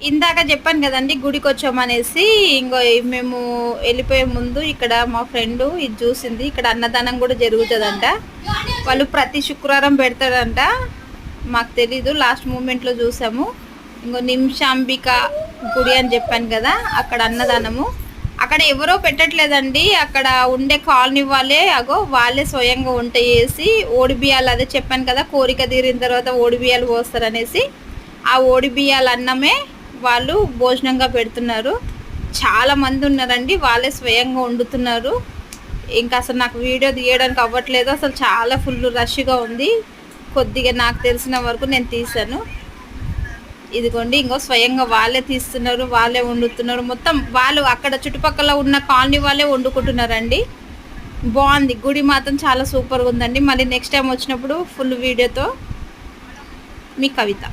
ఇందాక చెప్పాను కదండి గుడికి వచ్చామనేసి. ఇంకో మేము వెళ్ళిపోయే ముందు ఇక్కడ మా ఫ్రెండ్ ఇది చూసింది. ఇక్కడ అన్నదానం కూడా జరుగుతుందంట. వాళ్ళు ప్రతి శుక్రవారం పెడతాడంట. మాకు తెలీదు, లాస్ట్ మూమెంట్లో చూసాము. ఇంకో నిమిషాంబిక గుడి అని చెప్పాను కదా, అక్కడ అన్నదానము. అక్కడ ఎవరో పెట్టట్లేదండి, అక్కడ ఉండే కాలనీ వాళ్ళే స్వయంగా వంట చేసి ఓడిబియ్యాలు, అదే చెప్పాను కదా కోరిక తీరిన తర్వాత ఓడిబియ్యాలు పోస్తారనేసి, ఆ ఓడిబియ్యాలు అన్నమే వాళ్ళు భోజనంగా పెడుతున్నారు. చాలా మంది ఉన్నారండి, వాళ్ళే స్వయంగా వండుతున్నారు. ఇంకా అసలు నాకు వీడియో తీయడానికి అవ్వట్లేదు, అసలు చాలా ఫుల్ రష్గా ఉంది. కొద్దిగా నాకు తెలిసిన వరకు నేను తీసాను. ఇదిగోండి, ఇంకో స్వయంగా వాళ్ళే తీస్తున్నారు, వాళ్ళే వండుతున్నారు. మొత్తం వాళ్ళు అక్కడ చుట్టుపక్కల ఉన్న కాలనీ వాళ్ళే వండుకుంటున్నారండి. బాగుంది, గుడి మాత్రం చాలా సూపర్గా ఉందండి. మళ్ళీ నెక్స్ట్ టైం వచ్చినప్పుడు ఫుల్ వీడియోతో మీ కవిత.